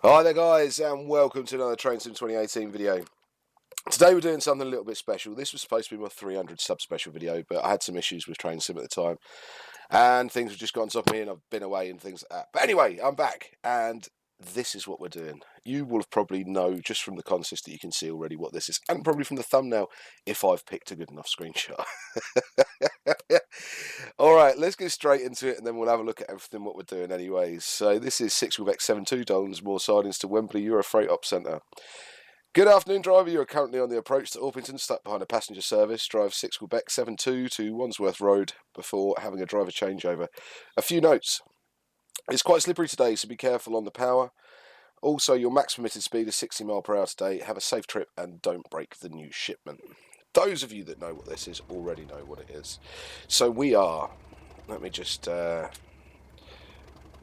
Hi there guys, and welcome to another Train Sim 2018 video. Today we're doing something a little bit special. This was supposed to be my 300 sub special video, but I had some issues with Train Sim at the time and things have just gotten off me and I've been away and things like that. But anyway, I'm back and this is what we're doing. You will probably know just from the consist that you can see already what this is, and probably from the thumbnail if I've picked a good enough screenshot. Alright, let's go straight into it and then we'll have a look at everything what we're doing anyways. So this is 6 Mk5 Dollands, Moor-Sidings to Wembley Euro Freight Op Centre. Good afternoon, driver. You are currently on the approach to Orpington, stuck behind a passenger service. Drive 6 Mk72 to Wandsworth Road before having a driver changeover. A few notes. It's quite slippery today, so be careful on the power. Also, your max permitted speed is 60 mph today. Have a safe trip and don't break the new shipment. Those of you that know what this is already know what it is. So we are, let me just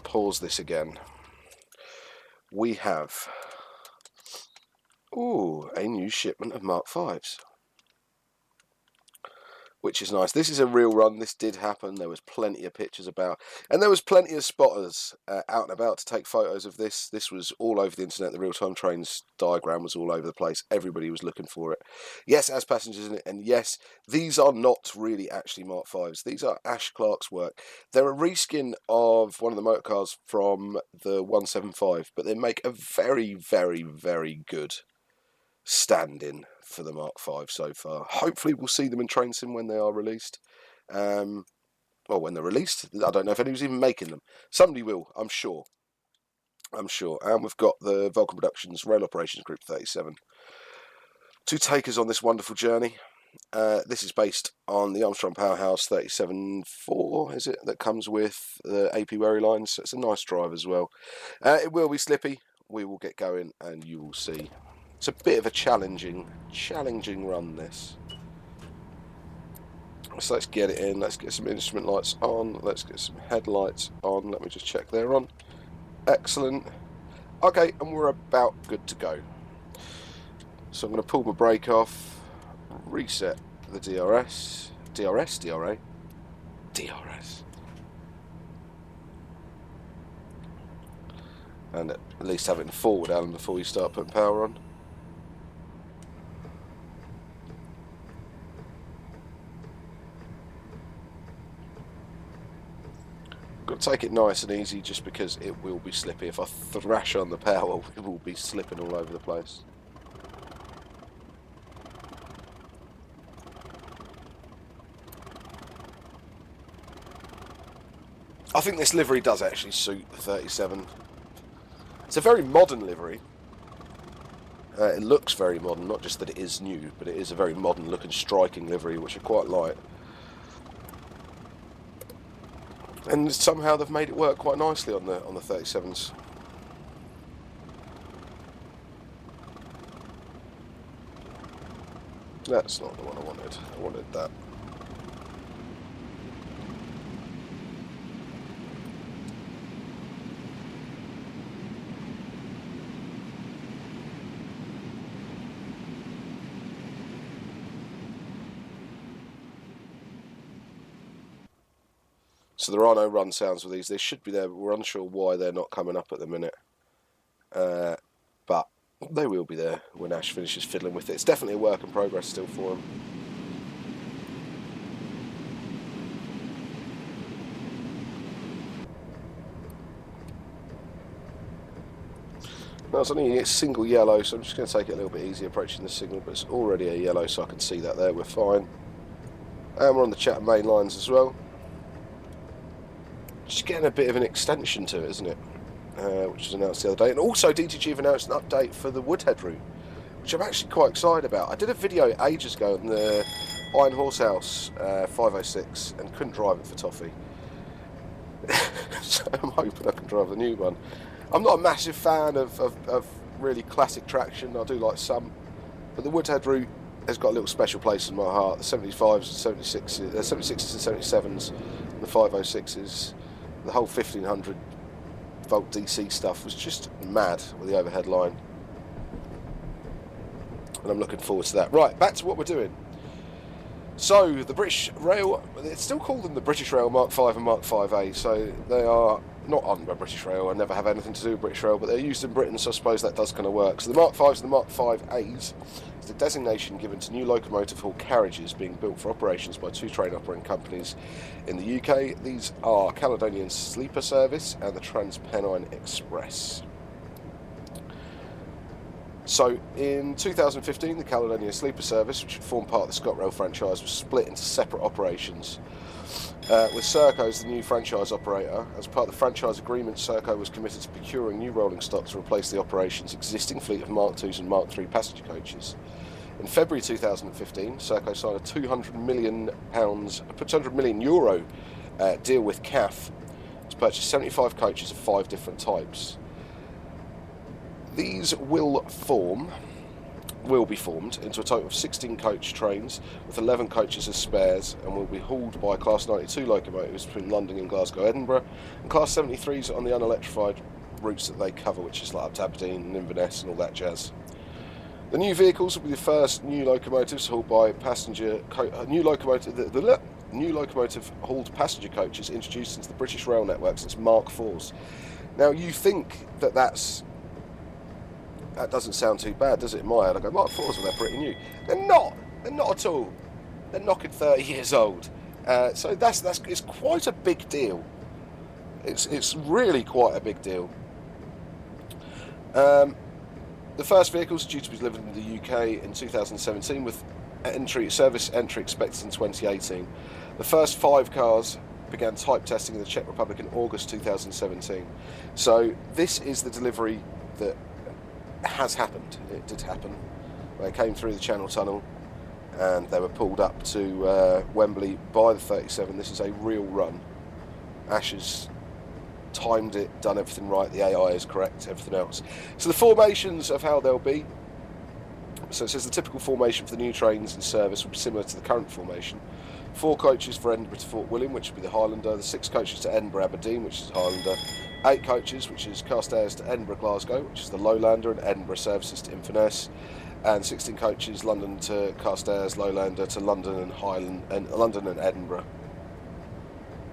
pause this again. We have, a new shipment of Mk5s, which is nice. This is a real run. This did happen. There was plenty of pictures about, and there was plenty of spotters out and about to take photos of this. This was all over the internet. The real-time trains diagram was all over the place. Everybody was looking for it. Yes, as passengers in it, and yes, these are not really actually Mk5s. These are Ash Clark's work. They're a reskin of one of the motor cars from the 175, but they make a very, very, very good stand-in for the Mk5 so far. Hopefully we'll see them in Train Sim when they are released. Well, when they're released, I don't know if anyone's even making them. Somebody will, I'm sure. And we've got the Vulcan Productions Rail Operations Group 37 to take us on this wonderful journey. This is based on the Armstrong Powerhouse 37.4, is it, that comes with the AP Wherry lines. So it's a nice drive as well. It will be slippy. We will get going and you will see. It's a bit of a challenging run, this. So let's get it in. Let's get some instrument lights on. Let's get some headlights on. Let me just check they're on. Excellent. Okay, and we're about good to go. So I'm going to pull my brake off, reset the DRS, DRA, and at least have it in forward, Alan, before you start putting power on. Got to take it nice and easy just because it will be slippy. If I thrash on the power, we will be slipping all over the place. I think this livery does actually suit the 37. It's a very modern livery. It looks very modern, not just that it is new, but it is a very modern looking, striking livery, which I quite like. And somehow they've made it work quite nicely on the 37s. That's not the one I wanted. I wanted that. So there are no run sounds with these. They should be there, but we're unsure why they're not coming up at the minute. But they will be there when Ash finishes fiddling with it. It's definitely a work in progress still for him. Now it's only a single yellow, so I'm just going to take it a little bit easy approaching the signal, but it's already a yellow, so I can see that there. We're fine. And we're on the Chatham main lines as well. Just getting a bit of an extension to it, isn't it? Which was announced the other day. And also DTG have announced an update for the Woodhead route, which I'm actually quite excited about. I did a video ages ago on the Iron Horsehouse 506 and couldn't drive it for toffee. So I'm hoping I can drive the new one. I'm not a massive fan of really classic traction. I do like some. But the Woodhead route has got a little special place in my heart. The 75s and 76s and 77s and the 506s. The whole 1500 volt DC stuff was just mad with the overhead line, and I'm looking forward to that. Right, back to what we're doing. So the British Rail, it's still called them the British Rail Mk5 and Mk5A, so they are not owned by British Rail. I never have anything to do with British Rail, but they're used in Britain, so I suppose that does kind of work. So the Mark 5s and the Mark 5As is the designation given to new locomotive haul carriages being built for operations by two train operating companies in the UK. These are Caledonian Sleeper Service and the Transpennine Express. So in 2015, the Caledonian Sleeper Service, which formed part of the ScotRail franchise, was split into separate operations. With Serco as the new franchise operator. As part of the franchise agreement, Serco was committed to procuring new rolling stock to replace the operation's existing fleet of Mark IIs and Mark III passenger coaches. In February 2015, Serco signed a €200 million deal with CAF to purchase 75 coaches of 5 different types. These will be formed into a total of 16 coach trains with 11 coaches as spares, and will be hauled by Class 92 locomotives between London and Glasgow, Edinburgh, and Class 73s on the unelectrified routes that they cover, which is like up to Aberdeen and Inverness and all that jazz. The new vehicles will be the first new locomotives hauled by new locomotive hauled passenger coaches introduced into the British Rail network since Mark IVs. Now you think that doesn't sound too bad, does it? In my head, I go, Mark IVs, well, they're pretty new. They're not at all. They're knocking 30 years old. So it's quite a big deal. It's really quite a big deal. The first vehicles are due to be delivered in the UK in 2017, with service entry expected in 2018. The first 5 cars began type testing in the Czech Republic in August 2017. So this is the delivery that has happened. It did happen. They came through the Channel Tunnel and they were pulled up to Wembley by the 37. This is a real run. Ash has timed it, done everything right, the AI is correct, everything else. So the formations of how they'll be. So it says the typical formation for the new trains in service will be similar to the current formation. 4 coaches for Edinburgh to Fort William, which will be the Highlander. The 6 coaches to Edinburgh Aberdeen, which is the Highlander. 8 coaches, which is Carstairs to Edinburgh Glasgow, which is the Lowlander, and Edinburgh services to Inverness. And 16 coaches, London to Carstairs, Lowlander to London and London and Edinburgh.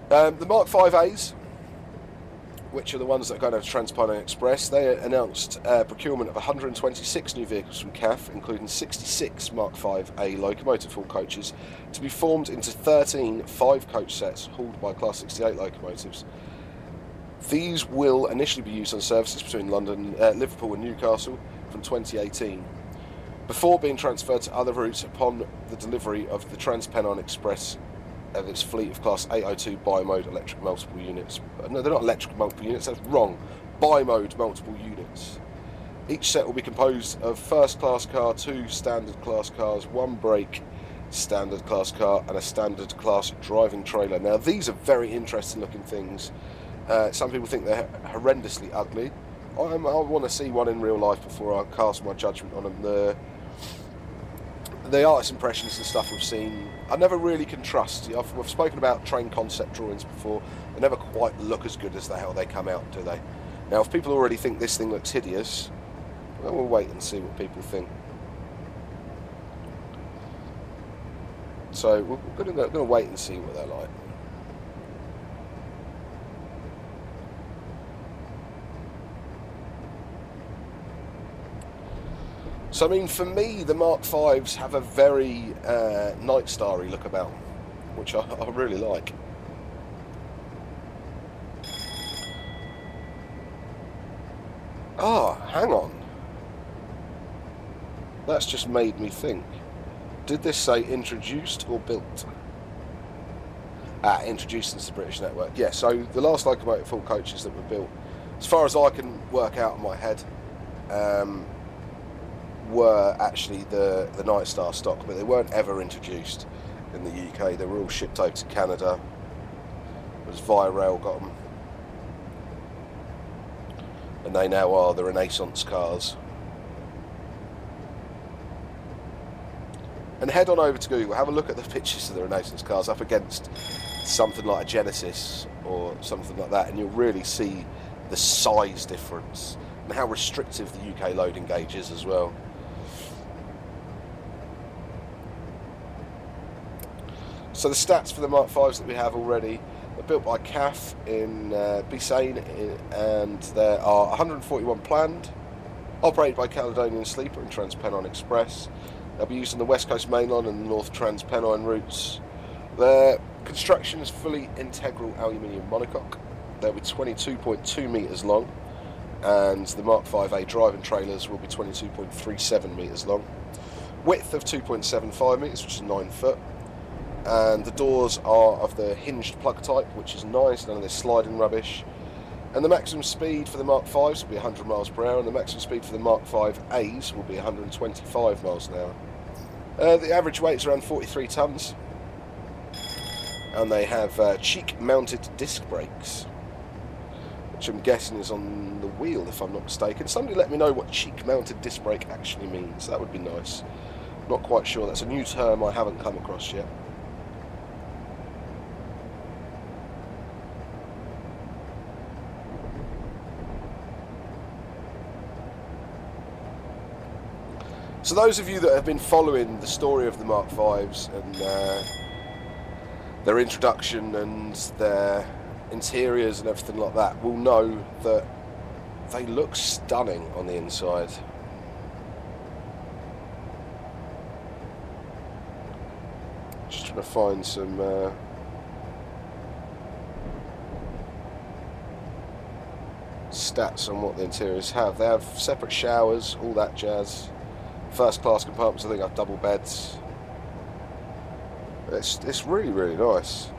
The Mark 5As, which are the ones that are going to Transpennine Express, they announced procurement of 126 new vehicles from CAF, including 66 Mark 5A locomotive haul coaches, to be formed into 13 5-coach sets hauled by Class 68 locomotives. These will initially be used on services between Liverpool and Newcastle from 2018, before being transferred to other routes upon the delivery of the Transpennine Express and its fleet of Class 802 bi-mode electric multiple units. No, they're not electric multiple units, that's wrong. Bi-mode multiple units. Each set will be composed of first class car, 2 standard class cars, 1 brake standard class car, and a standard class driving trailer. Now these are very interesting looking things. Some people think they're horrendously ugly. I want to see one in real life before I cast my judgment on them. The artist impressions and stuff we've seen, I never really can trust. I've spoken about train concept drawings before. They never quite look as good as how they come out, do they? Now, if people already think this thing looks hideous, well, we'll wait and see what people think. So we're going to wait and see what they're like. So, I mean, for me, the Mark 5s have a very Night Starry look about them, which I really like. Hang on. That's just made me think. Did this say introduced or built? Introduced into the British network. Yeah, so the last locomotive full coaches that were built, as far as I can work out in my head, were actually the Night Star stock, but they weren't ever introduced in the UK. They were all shipped over to Canada. It was Via Rail got them, and they now are the Renaissance cars. And head on over to Google, have a look at the pictures of the Renaissance cars up against something like a Genesis or something like that, and you'll really see the size difference and how restrictive the UK loading gauge is as well. So the stats for the Mark 5s that we have already, they're built by Mk5 in Bisane, and there are 141 planned, operated by Caledonian Sleeper and Transpennine Express. They'll be used on the West Coast Main Line and the North Transpennine routes. Their construction is fully integral aluminium monocoque. They'll be 22.2 metres long, and the Mk5A driving trailers will be 22.37 metres long. Width of 2.75 metres, which is 9 foot. And the doors are of the hinged plug type, which is nice, none of this sliding rubbish. And the maximum speed for the Mk5s will be 100 miles per hour, and the maximum speed for the Mk5As will be 125 miles an hour. The average weight is around 43 tonnes, and they have cheek-mounted disc brakes, which I'm guessing is on the wheel, if I'm not mistaken. Somebody let me know what cheek-mounted disc brake actually means. That would be nice. Not quite sure. That's a new term I haven't come across yet. So those of you that have been following the story of the Mk5s and their introduction and their interiors and everything like that will know that they look stunning on the inside. Just trying to find some stats on what the interiors have. They have separate showers, all that jazz. First class compartments, I think, have double beds. It's really, really nice.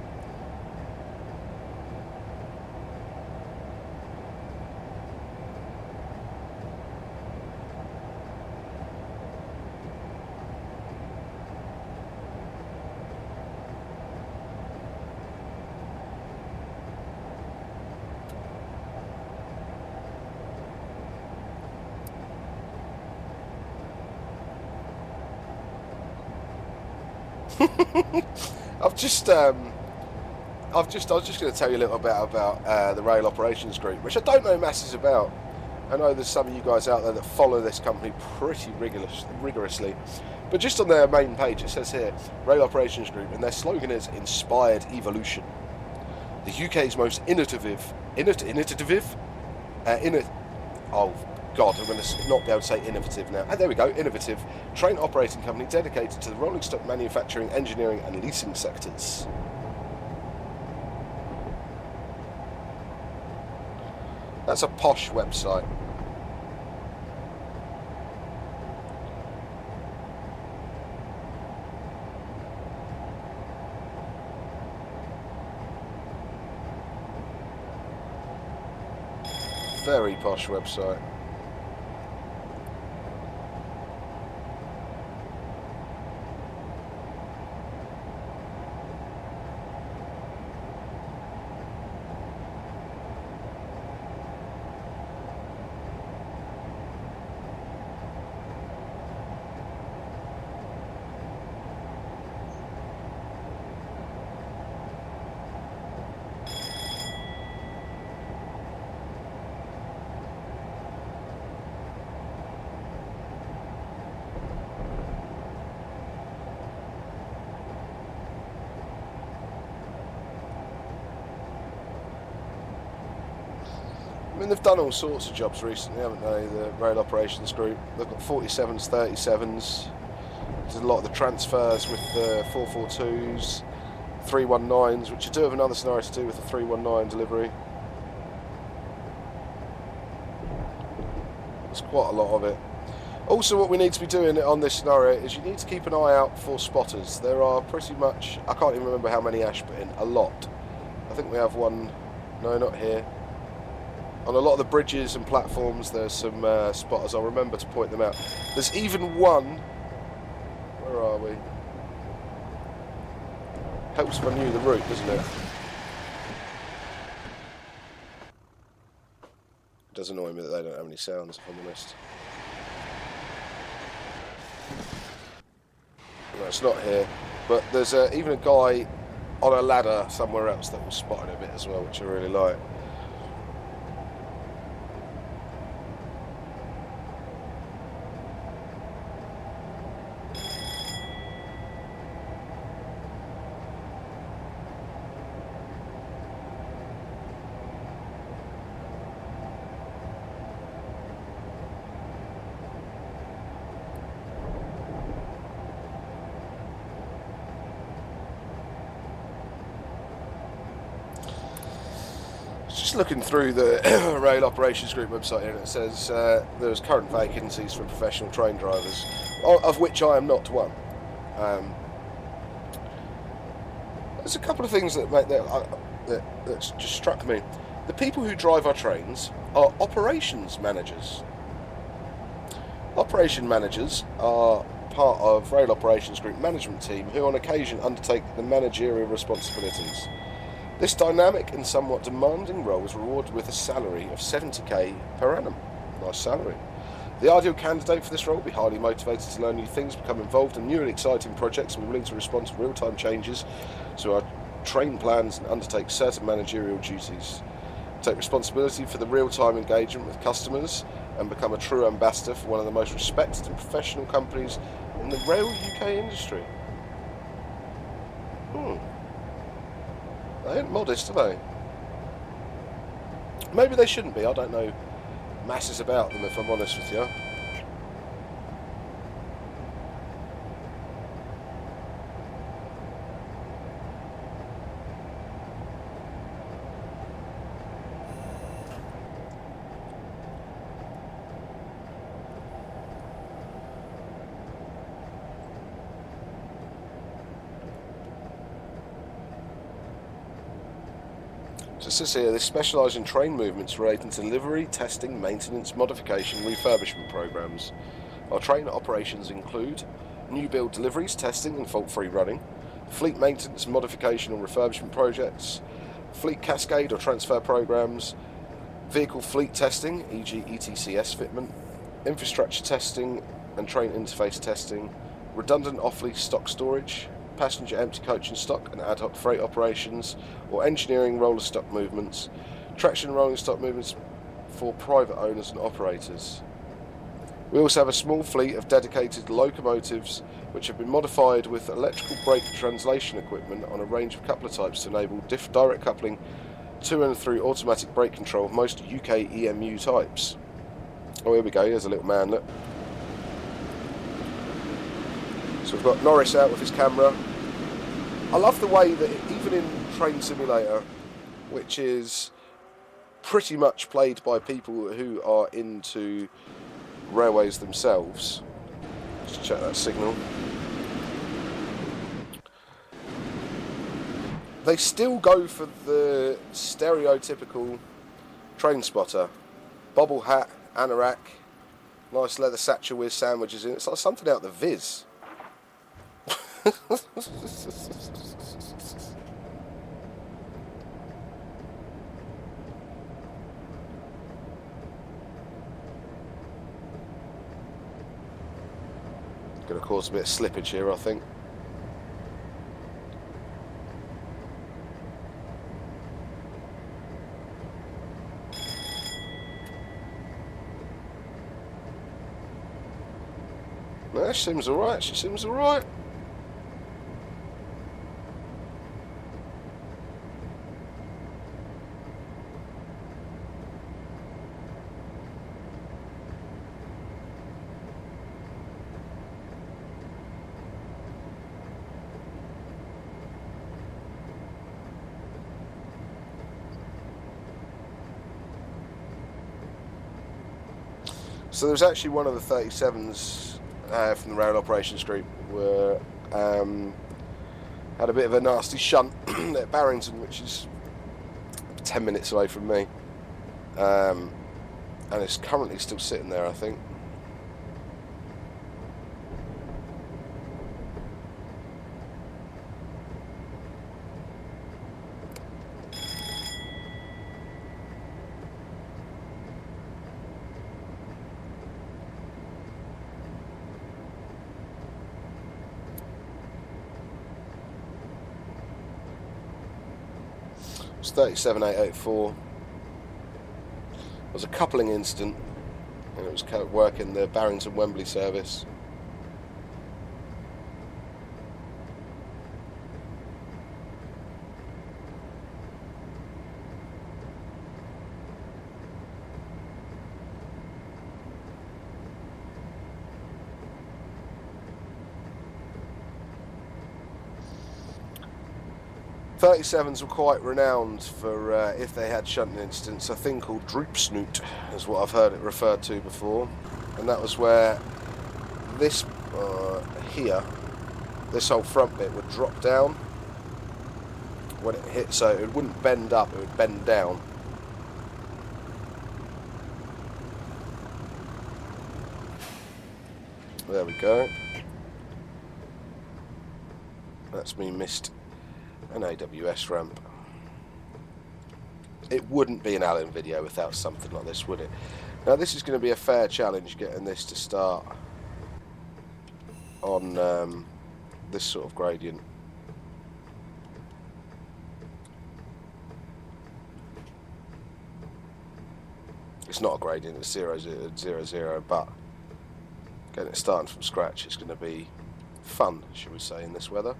I was just going to tell you a little bit about the Rail Operations Group, which I don't know masses about. I know there's some of you guys out there that follow this company pretty rigorously, but just on their main page it says here, Rail Operations Group, and their slogan is Inspired Evolution. The UK's most oh God, I'm going to not be able to say innovative now. And there we go, innovative train operating company dedicated to the rolling stock manufacturing, engineering and leasing sectors. That's a posh website. Very posh website. I mean, they've done all sorts of jobs recently, haven't they, the Rail Operations Group. They've got 47s, 37s. There's a lot of the transfers with the 442s, 319s, which I do have another scenario to do with the 319 delivery. There's quite a lot of it. Also, what we need to be doing on this scenario is you need to keep an eye out for spotters. There are pretty much, I can't even remember how many Ash put in, a lot. I think we have one, no, not here. On a lot of the bridges and platforms there's some spotters. I'll remember to point them out. There's even one, where are we? Helps if I knew the route, doesn't it? It does annoy me that they don't have any sounds, if I'm honest. No, it's not here. But there's even a guy on a ladder somewhere else that was spotting a bit as well, which I really like. Just looking through the Rail Operations Group website here, and it says there's current vacancies for professional train drivers, of which I am not one. There's a couple of things that just struck me. The people who drive our trains are operations managers. Operation managers are part of Rail Operations Group management team who on occasion undertake the managerial responsibilities. This dynamic and somewhat demanding role is rewarded with a salary of 70k per annum. Nice salary. The ideal candidate for this role will be highly motivated to learn new things, become involved in new and exciting projects, and be willing to respond to real-time changes to our train plans and undertake certain managerial duties. Take responsibility for the real-time engagement with customers and become a true ambassador for one of the most respected and professional companies in the rail UK industry. They ain't modest, are they? Maybe they shouldn't be, I don't know masses about them if I'm honest with you. So it says here, they specialise in train movements relating to delivery, testing, maintenance, modification, refurbishment programmes. Our train operations include new build deliveries, testing and fault-free running, fleet maintenance, modification and refurbishment projects, fleet cascade or transfer programmes, vehicle fleet testing, e.g. ETCS fitment, infrastructure testing and train interface testing, redundant off-lease stock storage, passenger empty coach and stock and ad hoc freight operations, or engineering roller stock movements, traction rolling stock movements for private owners and operators. We also have a small fleet of dedicated locomotives which have been modified with electrical brake translation equipment on a range of coupler types to enable direct coupling to and through automatic brake control of most UK EMU types. Oh, here we go, here's a little man, look. So we've got Norris out with his camera. I love the way that even in Train Simulator, which is pretty much played by people who are into railways themselves. Just check that signal. They still go for the stereotypical train spotter. Bobble hat, anorak, nice leather satchel with sandwiches in it. It's like something out of the Viz. Going to cause a bit of slippage here, I think. No, she seems alright, she seems alright. So there was actually one of the 37s from the Rail Operations Group were had a bit of a nasty shunt at Barrington, which is 10 minutes away from me, and it's currently still sitting there, I think. It's 37884. It was a coupling incident, and it was working the Barrington-Wembley service. 37s were quite renowned for, if they had shunting incidents, a thing called droop snoot is what I've heard it referred to before. And that was where this here, this whole front bit would drop down when it hit, so it wouldn't bend up, it would bend down. There we go. That's me missed an AWS ramp. It wouldn't be an Allen video without something like this, would it? Now this is going to be a fair challenge, getting this to start on this sort of gradient. It's not a gradient, it's 0, 0, 0, 0, but getting it starting from scratch is going to be fun, shall we say, in this weather.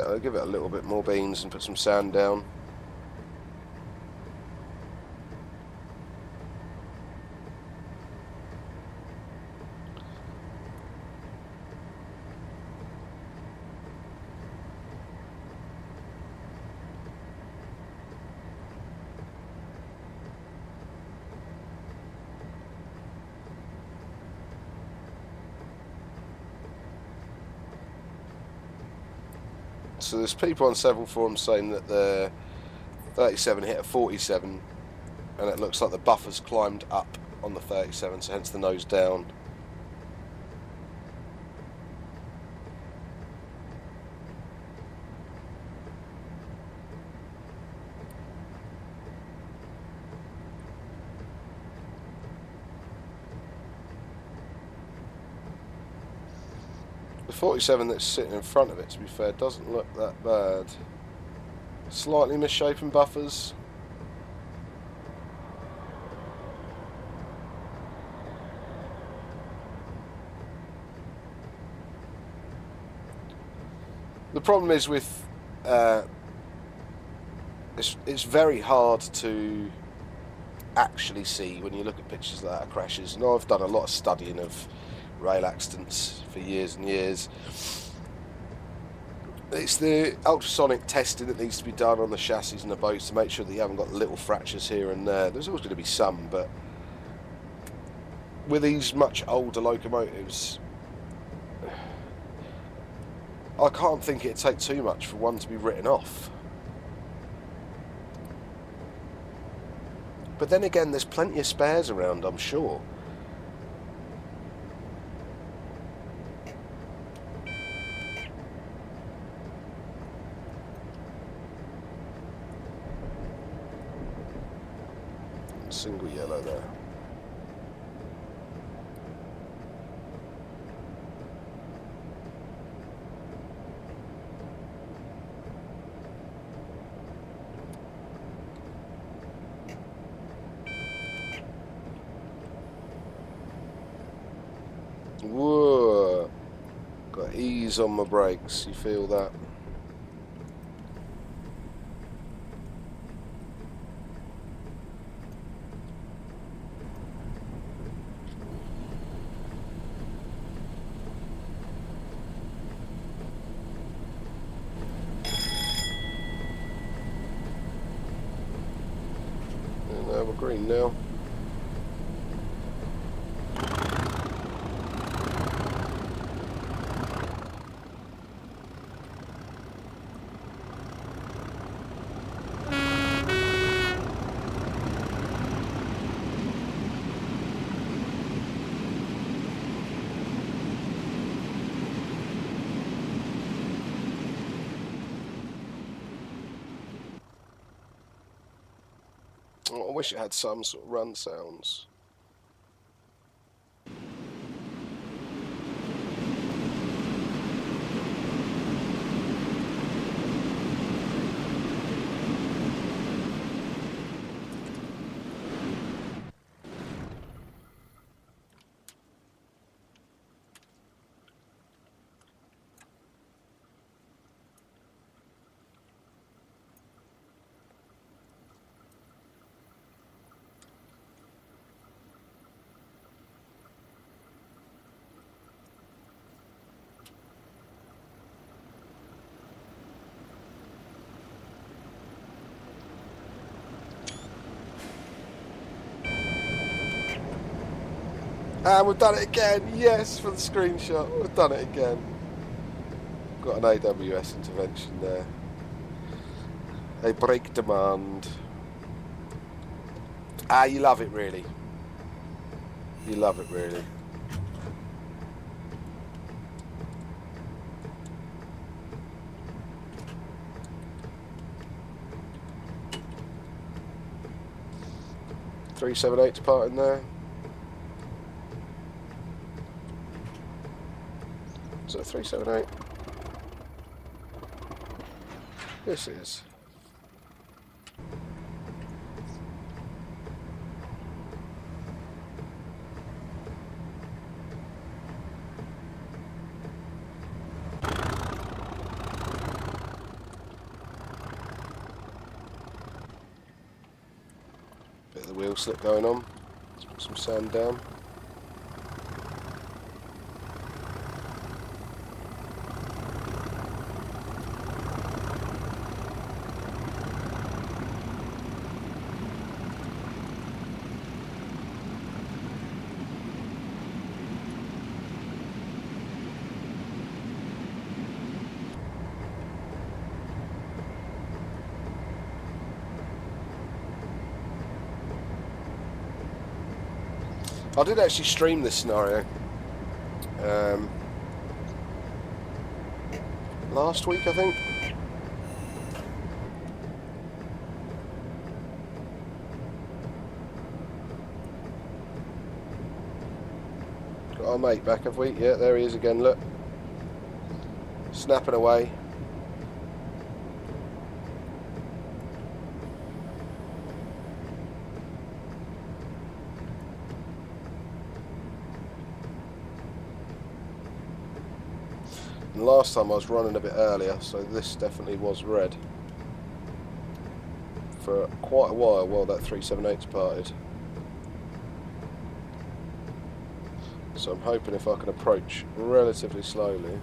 I'll give it a little bit more beans and put some sand down. So there's people on several forums saying that the 37 hit a 47 and it looks like the buffer's climbed up on the 37, so hence the nose down. The 47 that's sitting in front of it, to be fair, doesn't look that bad. Slightly misshapen buffers. The problem is with it's very hard to actually see when you look at pictures like that of crashes. And I've done a lot of studying of rail accidents for years and years. It's the ultrasonic testing that needs to be done on the chassis and the boats to make sure that you haven't got little fractures here and there. There's always going to be some, but with these much older locomotives, I can't think it'd take too much for one to be written off. But then again, there's plenty of spares around, I'm sure. Single yellow there. Whoa, got ease on my brakes, you feel that? And we're green now. Oh, I wish it had some sort of run sounds. And we've done it again. Yes, for the screenshot. We've done it again. Got an AWS intervention there. A brake demand. Ah, you love it really. You love it really. .378 part in there. Is that 378? This is. Bit of the wheel slip going on. Let's put some sand down. I did actually stream this scenario last week, I think. Got our mate back, have we? Yeah, there he is again, look. Snapping away. And last time I was running a bit earlier, so this definitely was red for quite a while that 378's parted. So I'm hoping if I can approach relatively slowly.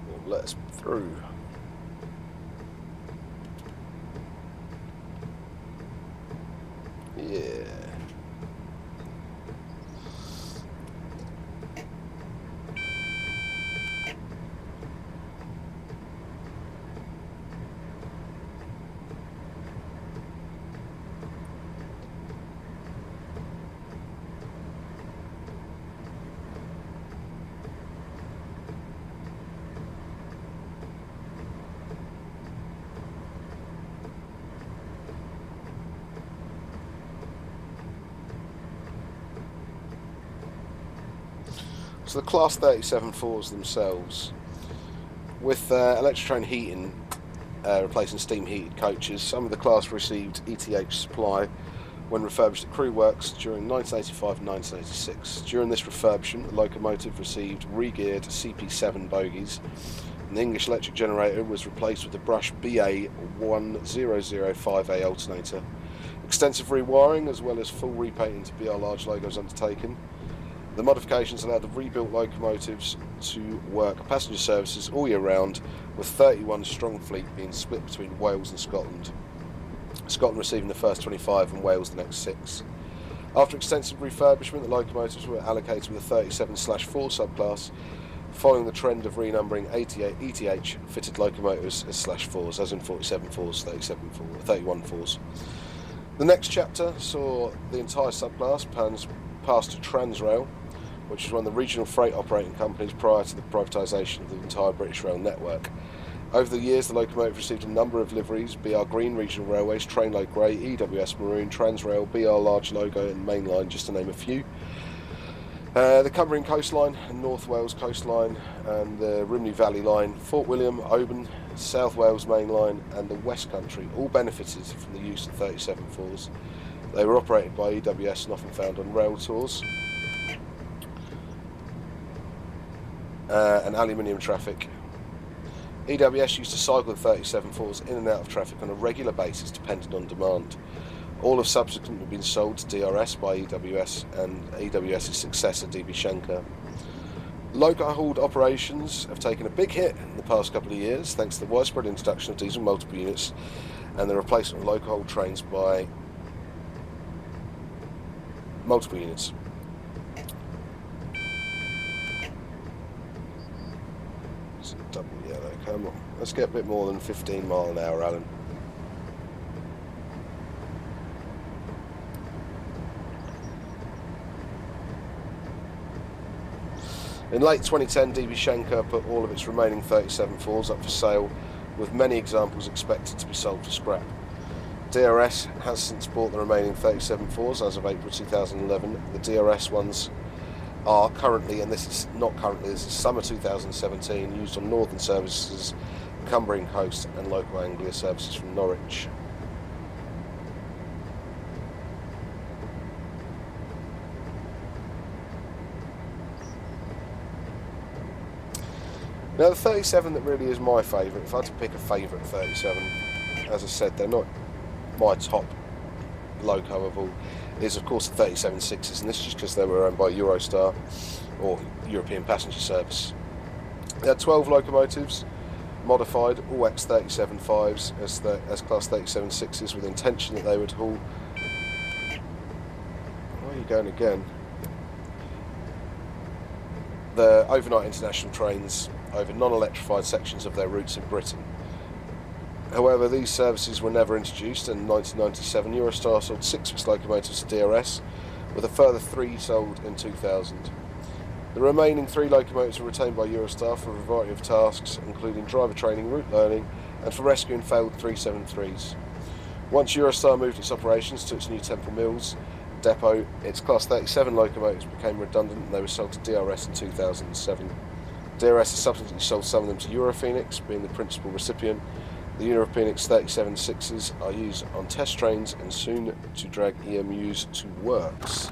It'll let us through. Yeah. So the Class 37-4s themselves, with electric train heating replacing steam heated coaches, some of the class received ETH supply when refurbished at Crew Works during 1985 and 1986. During this refurbishment, the locomotive received re-geared CP7 bogies, and the English electric generator was replaced with the Brush BA1005A alternator. Extensive rewiring as well as full repainting to BR large logos undertaken. The modifications allowed the rebuilt locomotives to work passenger services all year round, with 31 strong fleet being split between Wales and Scotland. Scotland receiving the first 25 and Wales the next 6. After extensive refurbishment, the locomotives were allocated with a 37/4 subclass, following the trend of renumbering ETH fitted locomotives as /4s, as in 47/4s, 37/4, 31/4s. The next chapter saw the entire subclass pass to Transrail, which was one of the regional freight operating companies prior to the privatisation of the entire British rail network. Over the years, the locomotive received a number of liveries: BR Green Regional Railways, Trainload Grey, EWS Maroon, Transrail, BR Large Logo and Mainline, just to name a few. The Cumbrian Coastline and North Wales Coastline and the Rhymney Valley Line, Fort William, Oban, South Wales Main Line and the West Country all benefited from the use of 37/4s. They were operated by EWS and often found on rail tours and aluminium traffic. EWS used to cycle the 37/4s in and out of traffic on a regular basis depending on demand. All have subsequently been sold to DRS by EWS and EWS's successor DB Schenker. Loco-hauled operations have taken a big hit in the past couple of years thanks to the widespread introduction of diesel multiple units and the replacement of loco-hauled trains by multiple units. It's a double yellow, come on. Let's get a bit more than 15 mile an hour, Alan. In late 2010, DB Schenker put all of its remaining 37-4s up for sale, with many examples expected to be sold for scrap. DRS has since bought the remaining 37-4s as of April 2011. The DRS ones are currently, and this is not currently, this is summer 2017, used on northern services, Cumbrian Coast and local Anglia services from Norwich. Now the 37 that really is my favourite, if I had to pick a favourite 37, as I said, they're not my top loco of all, is of course the 37-6s, and this is just because they were owned by Eurostar, or European Passenger Service. They had 12 locomotives, modified, all X37-5s as Class 37-6s, with the intention that they would haul... Where are you going again? The overnight international trains over non-electrified sections of their routes in Britain. However, these services were never introduced, and in 1997 Eurostar sold 6 of its locomotives to DRS, with a further 3 sold in 2000. The remaining 3 locomotives were retained by Eurostar for a variety of tasks, including driver training, route learning, and for rescuing failed 373s. Once Eurostar moved its operations to its new Temple Mills depot, its Class 37 locomotives became redundant and they were sold to DRS in 2007. DRS has subsequently sold some of them to Europhoenix, being the principal recipient. The Europhoenix 37-6s are used on test trains and soon to drag EMUs to works.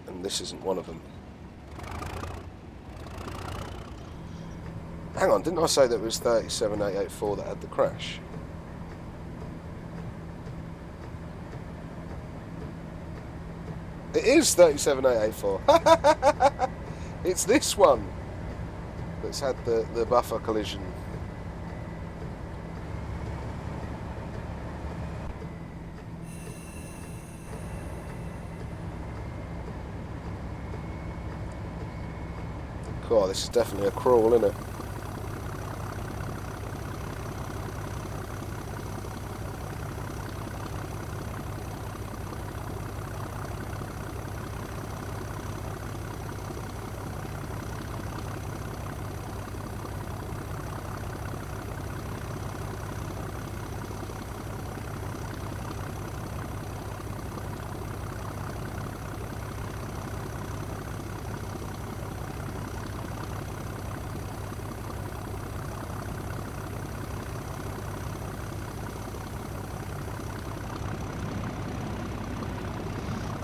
And this isn't one of them. Hang on, didn't I say that it was 37884 that had the crash? It is 37884. It's this one that's had the buffer collision. God, this is definitely a crawl, isn't it?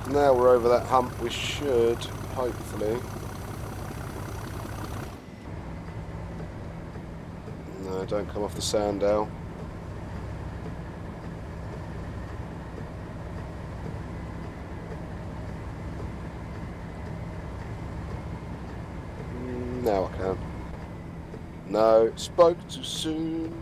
Now we're over that hump, we should, hopefully... No, don't come off the Sandow. Now I can. No, spoke too soon.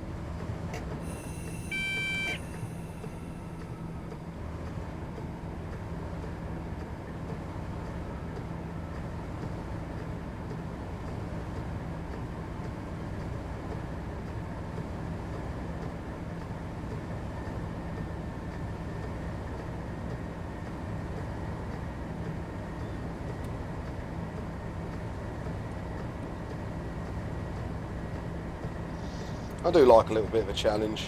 I do like a little bit of a challenge.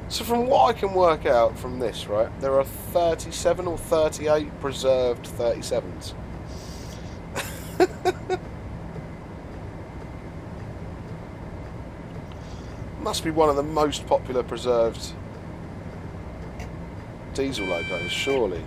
So from what I can work out from this, right, there are 37 or 38 preserved 37s. Must be one of the most popular preserved diesel locos, surely.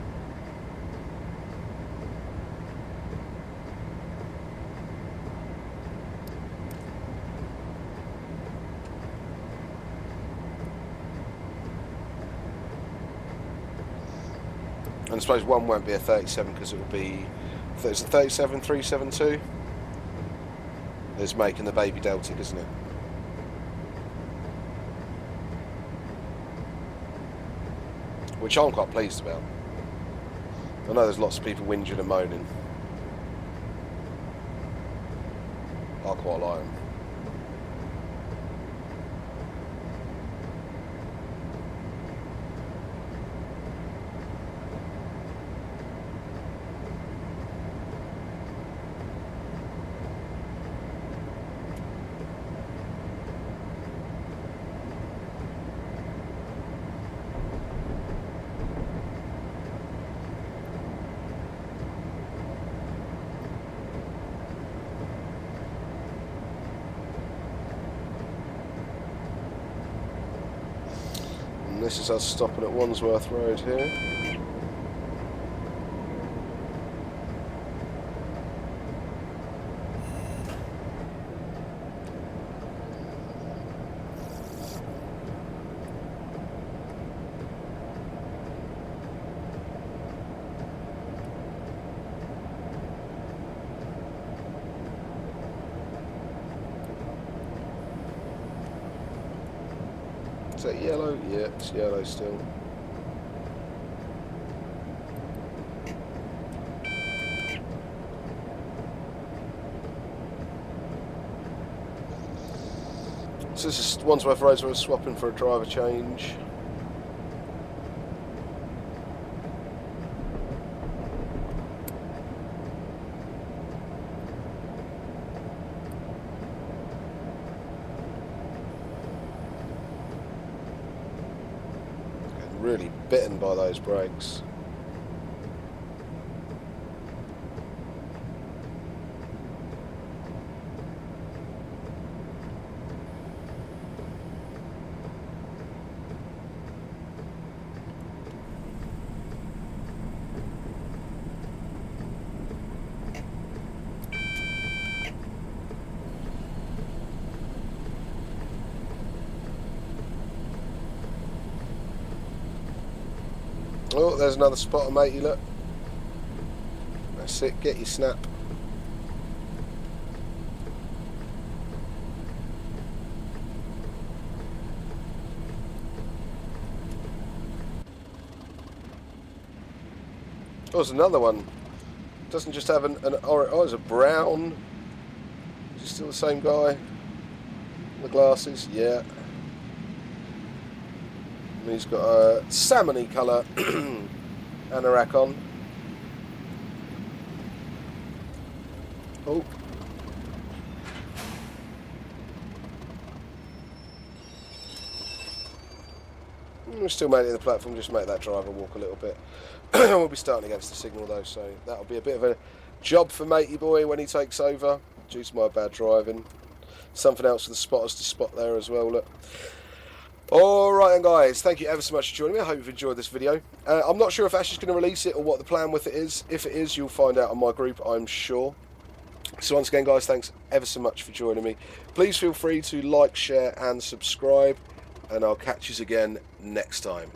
And I suppose one won't be a 37 because it will be, it's a 37 372. It's making the baby Deltic, isn't it? Which I'm quite pleased about. I know there's lots of people whinging and moaning. I quite like them. And this is us stopping at Wandsworth Road here. Is that yellow? Yeah, it's yellow still. So this is Wandsworth Road, so we're swapping for a driver change. Really bitten by those brakes. Oh, there's another spotter, matey, look. That's it, get your snap. Oh, there's another one. Doesn't just have an orange, oh, it's a brown. Is he still the same guy? The glasses, yeah. And he's got a salmony colour anorak on. Oh. We're still maintaining the platform, just make that driver walk a little bit. We'll be starting against the signal though, so that'll be a bit of a job for matey boy when he takes over, due to my bad driving. Something else for the spotters to spot there as well, look. Alright then guys, thank you ever so much for joining me. I hope you've enjoyed this video. I'm not sure if Ash is going to release it or what the plan with it is. If it is, you'll find out on my group, I'm sure. So once again guys, thanks ever so much for joining me. Please feel free to like, share and subscribe, and I'll catch you again next time.